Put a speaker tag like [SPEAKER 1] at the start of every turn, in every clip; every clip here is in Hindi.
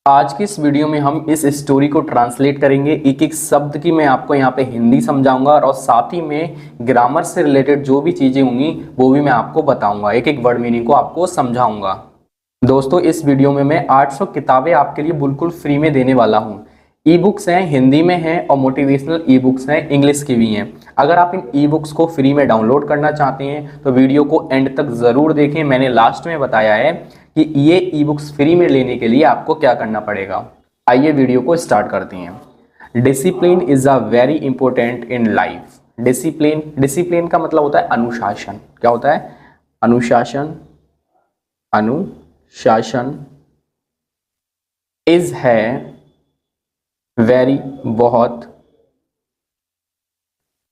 [SPEAKER 1] आज की इस वीडियो में हम इस स्टोरी को ट्रांसलेट करेंगे। एक एक शब्द की मैं आपको यहाँ पे हिंदी समझाऊंगा और साथ ही में ग्रामर से रिलेटेड जो भी चीजें होंगी वो भी मैं आपको बताऊंगा, एक एक वर्ड मीनिंग को आपको समझाऊंगा। दोस्तों, इस वीडियो में मैं 800 किताबें आपके लिए बिल्कुल फ्री में देने वाला हूँ। ई बुक्स हैं, हिंदी में हैं और मोटिवेशनल ई बुक्स हैं, इंग्लिश की भी हैं। अगर आप इन ई बुक्स को फ्री में डाउनलोड करना चाहते हैं तो वीडियो को एंड तक ज़रूर देखें। मैंने लास्ट में बताया है कि ये ई बुक्स फ्री में लेने के लिए आपको क्या करना पड़ेगा। आइए वीडियो को स्टार्ट करते हैं। Discipline is a very important in life. Discipline का मतलब होता है अनुशासन। क्या होता है? अनुशासन। अनुशासन इज है वेरी बहुत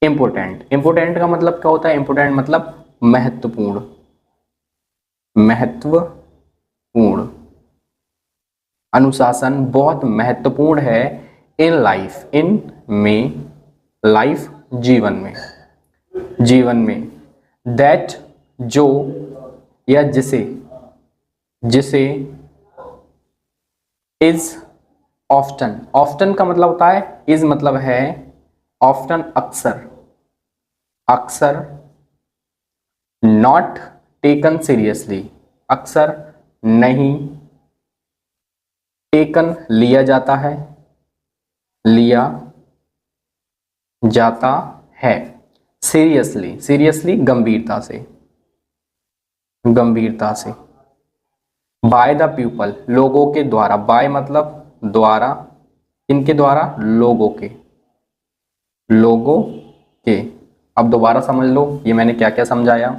[SPEAKER 1] इंपोर्टेंट। इंपोर्टेंट का मतलब क्या होता है? इंपोर्टेंट मतलब महत्वपूर्ण। महत्वपूर्ण। अनुशासन बहुत महत्वपूर्ण है इन लाइफ। इन में लाइफ जीवन में। जीवन में दैट जो या जिसे। जिसे इज ऑफ्टन। ऑफ्टन का मतलब होता है, इज मतलब है ऑफ्टन अक्सर। अक्सर नॉट टेकन सीरियसली। अक्सर नहीं टेकन लिया जाता है। लिया जाता है। सीरियसली। सीरियसली गंभीरता से। गंभीरता से। बाय द पीपल लोगों के द्वारा। बाय मतलब द्वारा। इनके द्वारा लोगों के। लोगों के। अब दोबारा समझ लो ये मैंने क्या क्या समझाया।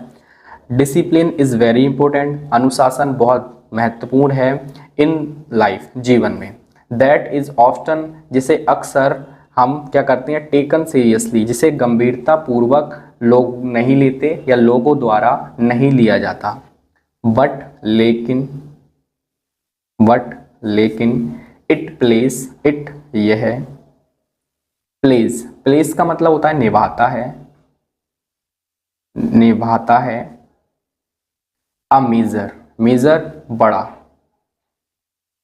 [SPEAKER 1] Discipline is very important. अनुशासन बहुत महत्वपूर्ण है इन लाइफ जीवन में। दैट इज ऑफ्टन जिसे अक्सर हम क्या करते हैं? टेकन सीरियसली जिसे गंभीरता पूर्वक लोग नहीं लेते या लोगों द्वारा नहीं लिया जाता। बट लेकिन। बट लेकिन इट प्लेस। इट यह प्लेस। प्लेस का मतलब होता है निभाता है। निभाता है। A major. मेजर बड़ा।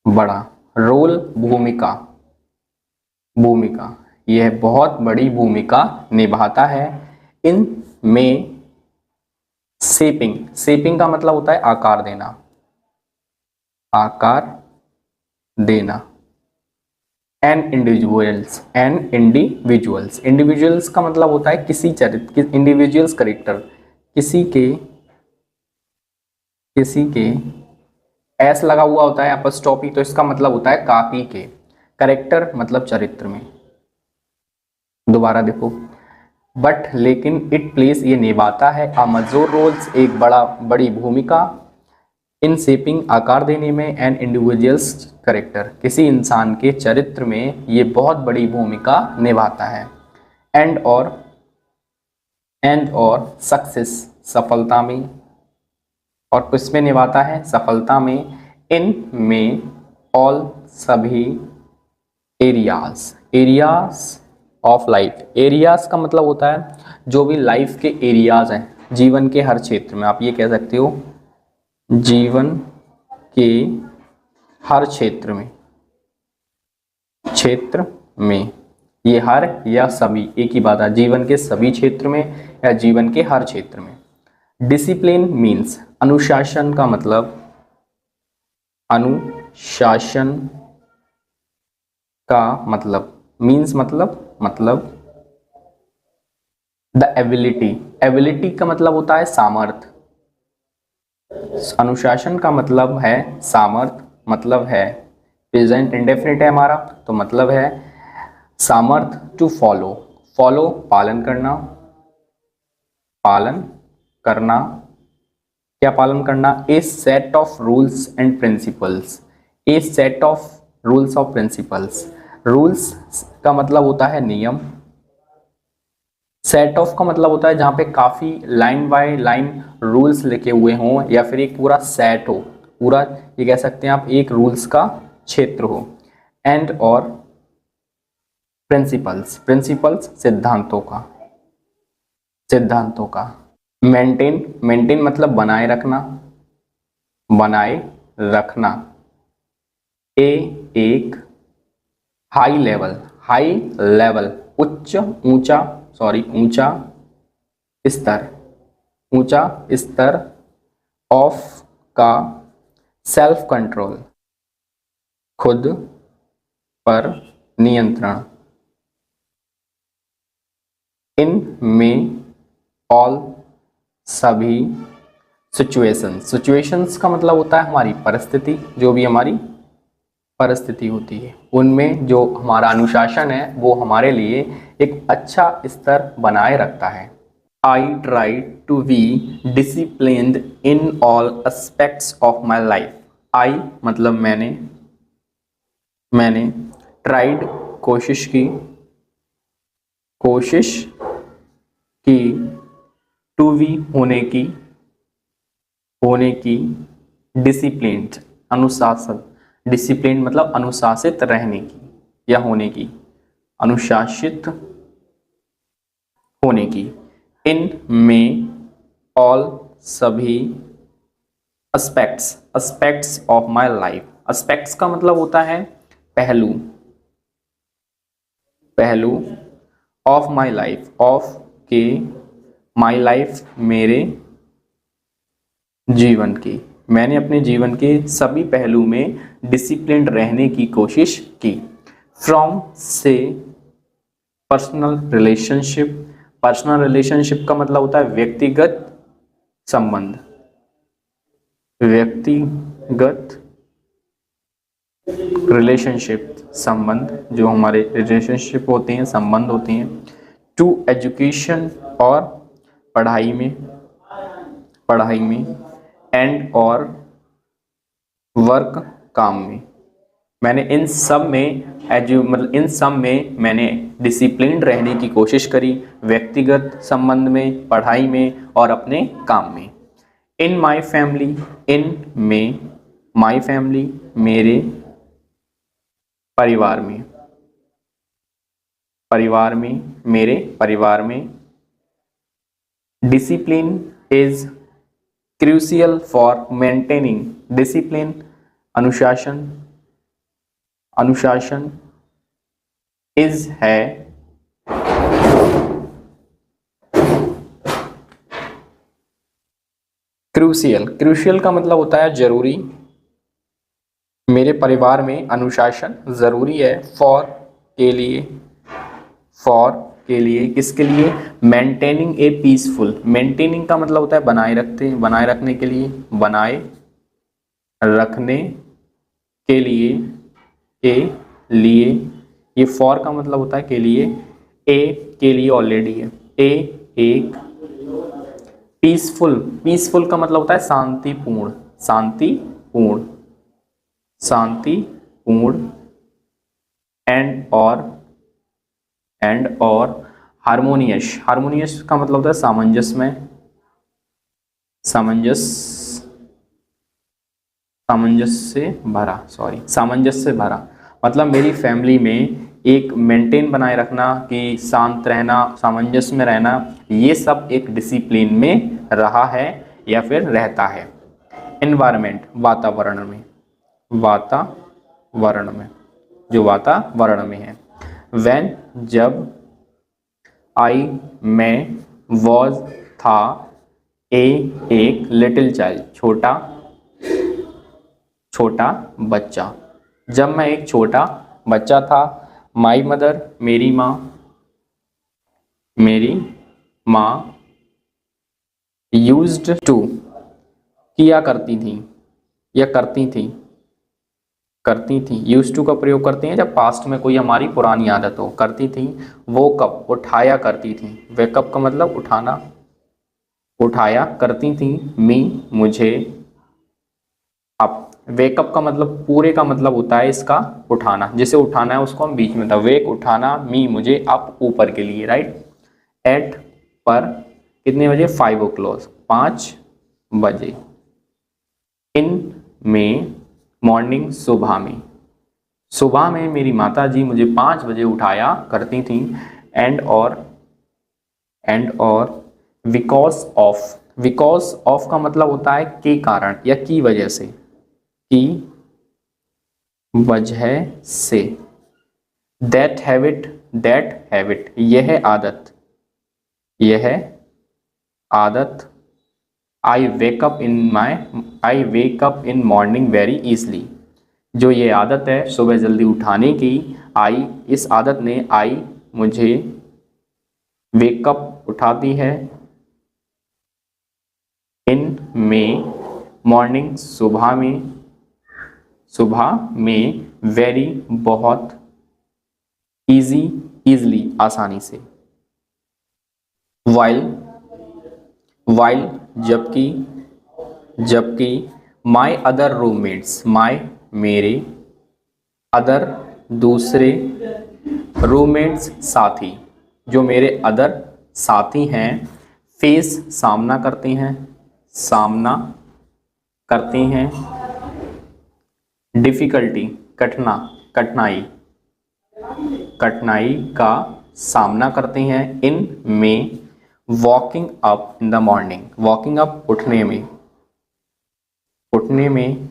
[SPEAKER 1] बड़ा रोल भूमिका। भूमिका यह बहुत बड़ी भूमिका निभाता है इन में शेपिंग। शेपिंग का मतलब होता है आकार देना। आकार देना। And individuals. And individuals. Individuals का मतलब होता है किसी चरित्र। Individuals character. किसी के एस लगा हुआ होता है अपस्टॉपी, तो इसका मतलब होता है काफी के। करेक्टर मतलब चरित्र में। दोबारा देखो। बट लेकिन इट प्लेस ये निभाता है अ मेजर रोल्स एक बड़ी भूमिका इन शेपिंग आकार देने में एन इंडिविजुअल्स करेक्टर किसी इंसान के चरित्र में ये बहुत बड़ी भूमिका निभाता है। एंड और सक्सेस सफलता में। और किसमें निभाता है? सफलता में। इन में ऑल सभी areas. Areas of life. Areas का मतलब होता है जो भी लाइफ के एरियाज हैं, जीवन के हर क्षेत्र में। आप ये कह सकते हो जीवन के हर क्षेत्र में। क्षेत्र में ये हर या सभी एक ही बात है। जीवन के सभी क्षेत्र में या जीवन के हर क्षेत्र में। डिसिप्लिन मीन्स अनुशासन का मतलब। अनुशासन का मतलब मीन्स मतलब द एबिलिटी। एबिलिटी का मतलब होता है सामर्थ्य। अनुशासन का मतलब है सामर्थ्य। मतलब है प्रेजेंट इंडेफिनिट है हमारा, तो मतलब है सामर्थ्य टू फॉलो। फॉलो पालन करना। पालन करना। क्या पालन करना? A set of rules and principles. A set of rules of principles. Rules का मतलब होता है नियम। सेट ऑफ का मतलब होता है जहां पे काफी लाइन बाय लाइन रूल्स लिखे हुए हों या फिर एक पूरा सेट हो। पूरा ये कह सकते हैं आप एक रूल्स का क्षेत्र हो। एंड और प्रिंसिपल्स। प्रिंसिपल्स सिद्धांतों का। सिद्धांतों का। मेंटेन। मेंटेन मतलब बनाए रखना। बनाए रखना। ए एक हाई लेवल ऊंचा स्तर ऑफ का सेल्फ कंट्रोल, खुद पर नियंत्रण। इन में ऑल सभी सिचुएशंस का मतलब होता है हमारी परिस्थिति, जो भी हमारी परिस्थिति होती है उनमें जो हमारा अनुशासन है वो हमारे लिए एक अच्छा स्तर बनाए रखता है। I try to be disciplined in all aspects of my life. I मतलब मैंने ट्राइड कोशिश की टू बी होने की डिसिप्लिन्ड डिसिप्लिन मतलब अनुशासित रहने की या होने की, अनुशासित होने की। इन में ऑल सभी aspects of my life. Aspects का मतलब होता है पहलू ऑफ माई लाइफ, ऑफ के माई लाइफ मेरे जीवन की, मैंने अपने जीवन के सभी पहलू में डिसिप्लिन्ड रहने की कोशिश की। फ्रॉम से पर्सनल रिलेशनशिप का मतलब होता है व्यक्तिगत संबंध, रिलेशनशिप संबंध, जो हमारे रिलेशनशिप होते हैं, संबंध होते हैं। टू एजुकेशन और पढ़ाई में एंड और वर्क काम में। मैंने इन सब में मैंने डिसिप्लिन्ड रहने की कोशिश करी, व्यक्तिगत संबंध में, पढ़ाई में और अपने काम में। इन माई फैमिली मेरे परिवार में discipline is crucial for maintaining, discipline अनुशासन इज है क्रूशियल का मतलब होता है जरूरी, मेरे परिवार में अनुशासन जरूरी है। फॉर के लिए किसके लिए? मेंटेनिंग ए पीसफुल, मेंटेनिंग का मतलब होता है बनाए रखने के लिए, बनाए रखने के लिए ये फॉर का मतलब होता है के लिए, ए के लिए ऑलरेडी है, एक पीसफुल का मतलब होता है शांतिपूर्ण एंड और हार्मोनियस का मतलब होता है सामंजस्य से भरा। मतलब मेरी फैमिली में एक मेंटेन बनाए रखना कि शांत रहना, सामंजस्य में रहना, ये सब एक डिसिप्लिन में रहा है या फिर रहता है। एनवायरनमेंट वातावरण में है। व्हेन जब मैं वॉज था एक लिटिल चाइल्ड, छोटा बच्चा, जब मैं एक छोटा बच्चा था। माई मदर मेरी माँ यूज्ड टू किया करती थी। यूज्ड टू का प्रयोग करते हैं जब पास्ट में कोई हमारी पुरानी आदत हो। करती थी वो कब? उठाया करती थी। वेकअप का मतलब उठाया करती थी। मी मुझे। अप वेकअप का मतलब पूरे का मतलब होता है इसका उठाना, जिसे उठाना है उसको हम बीच में था। वेक उठाना, मी मुझे, अप ऊपर के लिए, राइट। एट पर कितने बजे? 5 o'clock 5 बजे। इन में मॉर्निंग सुबह में मेरी माता जी मुझे 5 बजे उठाया करती थी। एंड और बिकॉज ऑफ का मतलब होता है के कारण या की वजह से, वजह से। दैट हैबिट, यह आदत, यह आदत। I wake up in morning very easily, जो ये आदत है सुबह जल्दी उठाने की, इस आदत ने मुझे वेकअप उठाती है, इन में मॉर्निंग, सुबह में, वेरी बहुत, इजली आसानी से। वाइल जबकि माई अदर रूममेट्स, मेरे, अदर दूसरे, रूममेट्स साथी, जो मेरे अदर साथी हैं, फेस सामना करते हैं, डिफिकल्टी कठिनाई का सामना करते हैं, इन में walking up in the morning, walking up उठने में,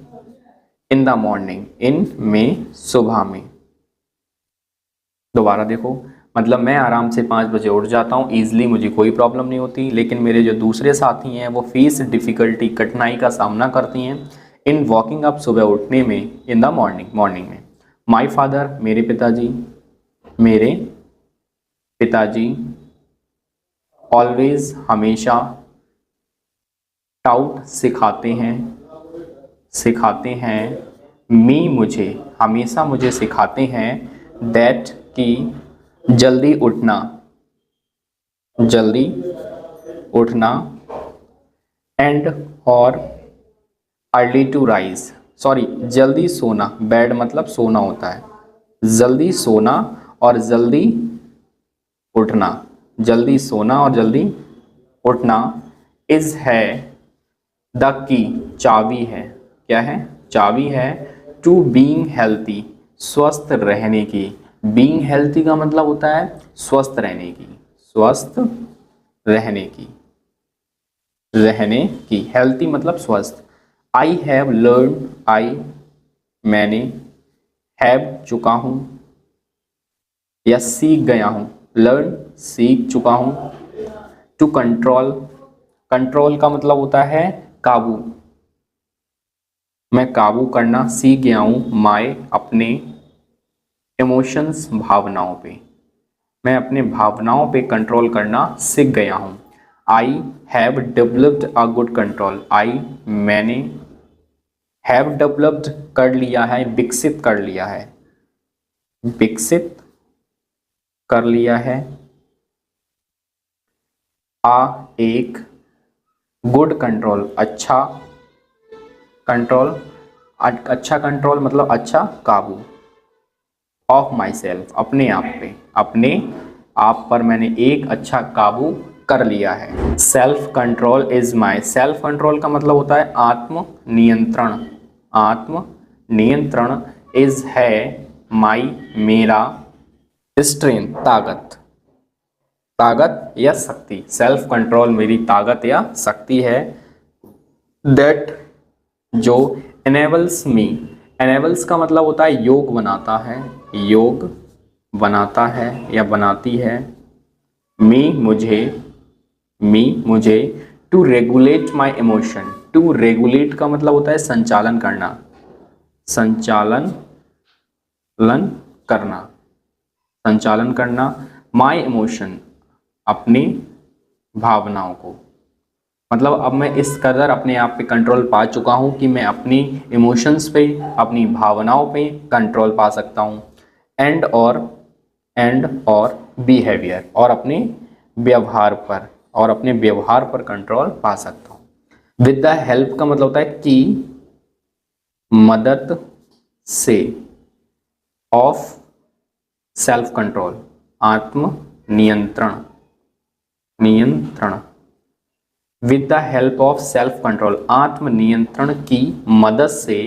[SPEAKER 1] इन द मॉर्निंग, इन में सुबह में। दोबारा देखो, मतलब मैं आराम से 5 बजे उठ जाता हूँ, ईजिली, मुझे कोई प्रॉब्लम नहीं होती, लेकिन मेरे जो दूसरे साथी हैं वो फेस डिफ़िकल्टी, कठिनाई का सामना करती हैं, इन वॉकिंग अप, सुबह उठने में, इन द मॉर्निंग में। माई फादर, मेरे पिताजी, ऑलवेज, हमेशा, टाउट, सिखाते हैं, मी, मुझे, हमेशा मुझे सिखाते हैं, दैट, की, जल्दी उठना, एंड और अर्ली टू राइज, जल्दी सोना, बेड मतलब सोना होता है, जल्दी सोना और जल्दी उठना, जल्दी सोना और जल्दी उठना, इज, है, द की, चाबी है, क्या है, चाबी है, टू बीइंग हेल्थी, स्वस्थ रहने की। बीइंग हेल्थी का मतलब होता है स्वस्थ रहने की, हेल्थी मतलब स्वस्थ। आई हैव लर्न, मैंने, हैव, चुका हूं या सीख गया हूं, लर्न, सीख चुका हूं, टू कंट्रोल का मतलब होता है काबू, मैं काबू करना सीख गया हूं, माय, अपने, इमोशंस, भावनाओं पे, मैं अपने भावनाओं पे कंट्रोल करना सीख गया हूं। I have developed a good control, मैंने, हैव डेवलप्ड कर लिया है, विकसित कर लिया है, एक, गुड कंट्रोल, अच्छा कंट्रोल मतलब अच्छा काबू, ऑफ माई सेल्फ, अपने आप पर मैंने एक अच्छा काबू कर लिया है। Self control is my, self control का मतलब होता है आत्म नियंत्रण, इज, है, माई, मेरा, स्ट्रेंथ, ताकत या शक्ति, सेल्फ कंट्रोल मेरी ताकत या शक्ति है, दैट, जो, enables मी, enables का मतलब होता है योग बनाता है या बनाती है, मी, मुझे, to regulate my emotion, to regulate का मतलब होता है संचालन करना, माई इमोशन, अपनी भावनाओं को, मतलब अब मैं इस कदर अपने आप पे कंट्रोल पा चुका हूं कि मैं अपनी इमोशंस पे, अपनी भावनाओं पे कंट्रोल पा सकता हूं, एंड और बिहेवियर, और अपने व्यवहार पर कंट्रोल पा सकता हूं। विद द हेल्प का मतलब होता है कि मदद से, ऑफ सेल्फ कंट्रोल, आत्म नियंत्रण, with the help of self control, आत्म नियंत्रण की मदद से,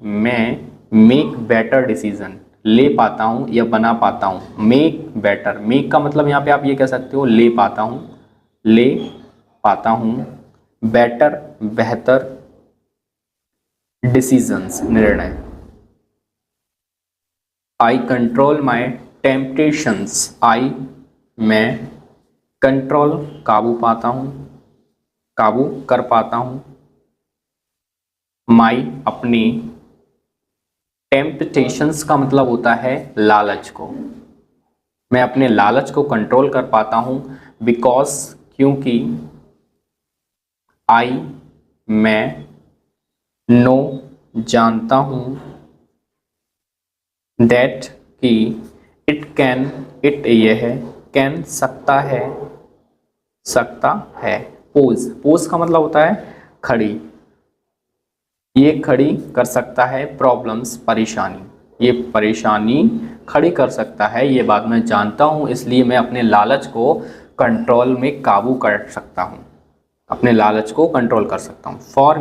[SPEAKER 1] मैं मेक बेटर डिसीजन, ले पाता हूं या बना पाता हूं, मेक बेटर, मेक का मतलब यहां पे आप ये कह सकते हो ले पाता हूं, बेटर, बेहतर, डिसीजंस, निर्णय, आई कंट्रोल माई टेम्पटेशंस, आई मैं कंट्रोल काबू पाता हूँ, काबू कर पाता हूँ, माई अपनी, टेम्पटेशंस का मतलब होता है लालच को, मैं अपने लालच को कंट्रोल कर पाता हूँ, बिकॉज क्योंकि, आई मैं, नो जानता हूँ, दैट कि, इट कैन, इट यह कैन सकता है, सकता है, पोज, पोज का मतलब होता है खड़ी, ये खड़ी कर सकता है, प्रॉब्लम्स परेशानी, ये परेशानी खड़ी कर सकता है, ये बात मैं जानता हूँ, इसलिए मैं अपने लालच को कंट्रोल में काबू कर सकता हूँ, अपने लालच को कंट्रोल कर सकता हूँ। फॉर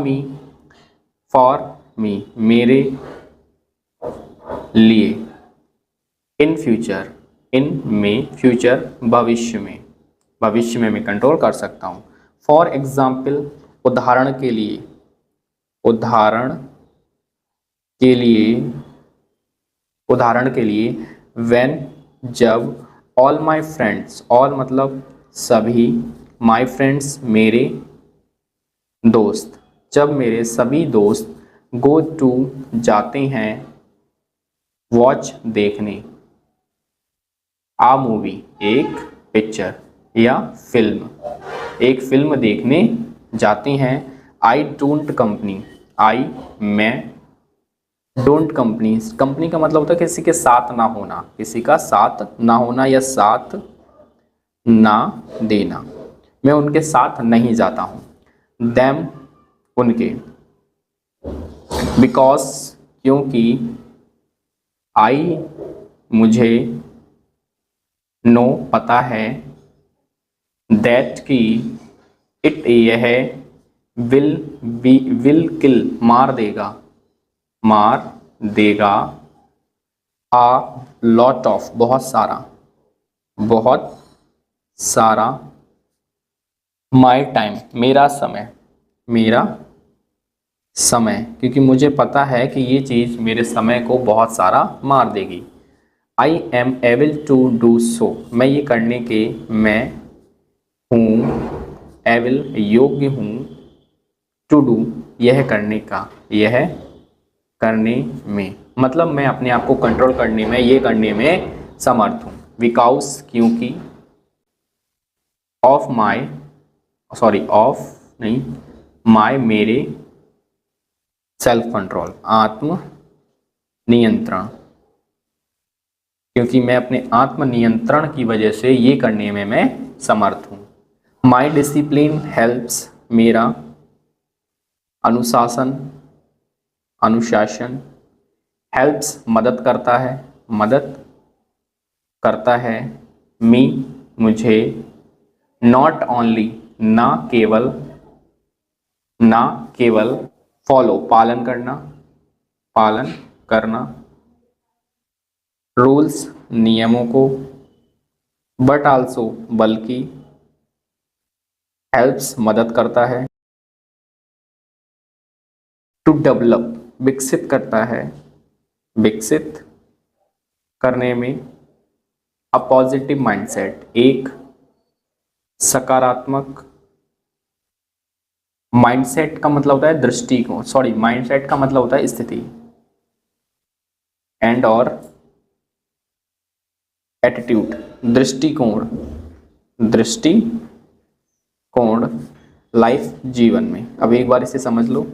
[SPEAKER 1] मी मेरे लिए, इन फ्यूचर, इन में फ्यूचर भविष्य में, भविष्य में मैं कंट्रोल कर सकता हूँ। फॉर एग्जाम्पल उदाहरण के लिए, उदाहरण के लिए, उदाहरण के लिए, व्हेन जब, ऑल माई फ्रेंड्स, ऑल मतलब सभी, माई फ्रेंड्स मेरे दोस्त, जब मेरे सभी दोस्त, गो टू जाते हैं, वॉच देखने, आ मूवी एक पिक्चर या फिल्म, एक फिल्म देखने जाते हैं, आई डोंट कंपनी, आई मैं, डोंट कंपनी, कंपनी का मतलब होता है किसी के साथ ना होना, किसी का साथ ना होना या साथ ना देना, मैं उनके साथ नहीं जाता हूँ, देम उनके, बिकॉज क्योंकि, आई मुझे, नो पता है, दैट की, इट यह, विल बी, विल किल मार देगा, मार देगा, आ लॉट ऑफ बहुत सारा, बहुत सारा, माई टाइम मेरा समय, मेरा समय, क्योंकि मुझे पता है कि ये चीज़ मेरे समय को बहुत सारा मार देगी। I am able to do so, मैं ये करने के मैं हूँ, एबल योग्य हूँ, टू डू यह करने का, यह करने में, मतलब मैं अपने आप को कंट्रोल करने में, ये करने में समर्थ हूँ, बिकॉज क्योंकि, ऑफ माई, सॉरी ऑफ नहीं, माई मेरे, सेल्फ कंट्रोल आत्म नियंत्रण, क्योंकि मैं अपने आत्म नियंत्रण की वजह से ये करने में मैं समर्थ हूँ। माई डिसिप्लिन हेल्प्स मेरा अनुशासन, अनुशासन, हेल्प्स मदद करता है, मदद करता है, मी मुझे, नॉट ओनली ना केवल, ना केवल, फॉलो पालन करना, पालन करना, रूल्स नियमों को, बट आल्सो बल्कि, हेल्प्स मदद करता है, टू डेवलप विकसित करता है, विकसित करने में, अ पॉजिटिव माइंडसेट एक सकारात्मक, माइंडसेट का मतलब होता है दृष्टिकोण, सॉरी माइंडसेट का मतलब होता है स्थिति, एंड और एटीट्यूड दृष्टिकोण, दृष्टिकोण लाइफ जीवन में। अब एक बार इसे समझ लो,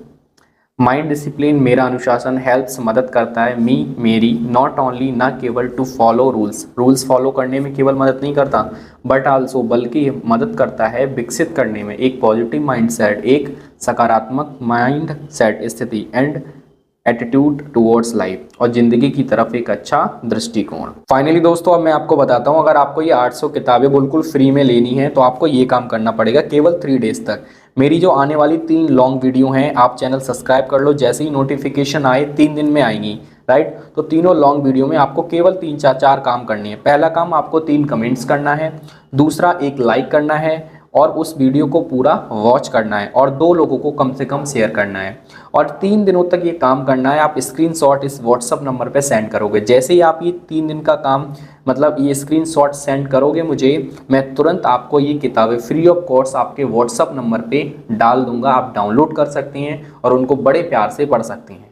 [SPEAKER 1] माइंड डिसिप्लिन मेरा अनुशासन, हेल्प्स मदद करता है, मी मेरी, नॉट ओनली ना केवल, to follow rules rules follow करने में केवल मदद नहीं करता, बट आल्सो बल्कि मदद करता है विकसित करने में एक पॉजिटिव माइंडसेट, एक सकारात्मक माइंड सेट स्थिति, एंड एटीट्यूड टुवर्ड्स लाइफ और ज़िंदगी की तरफ एक अच्छा दृष्टिकोण। फाइनली दोस्तों अब मैं आपको बताता हूँ, अगर आपको ये 800 किताबें बिल्कुल फ्री में लेनी है तो आपको ये काम करना पड़ेगा केवल 3 डेज तक। मेरी जो आने वाली 3 लॉन्ग वीडियो हैं आप चैनल सब्सक्राइब कर लो, जैसे ही नोटिफिकेशन आए 3 दिन में आएंगी, राइट। तो तीनों लॉन्ग वीडियो में आपको केवल 3-4 काम करने हैं। पहला काम आपको 3 कमेंट्स करना है, दूसरा 1 लाइक करना है और उस वीडियो को पूरा वॉच करना है और 2 लोगों को कम से कम शेयर करना है और 3 दिनों तक ये काम करना है। आप स्क्रीनशॉट इस व्हाट्सअप नंबर पे सेंड करोगे। जैसे ही आप ये 3 दिन का काम मतलब ये स्क्रीनशॉट सेंड करोगे मुझे, मैं तुरंत आपको ये किताबें फ्री ऑफ कॉस्ट आपके व्हाट्सअप नंबर पे डाल दूंगा। आप डाउनलोड कर सकते हैं और उनको बड़े प्यार से पढ़ सकते हैं।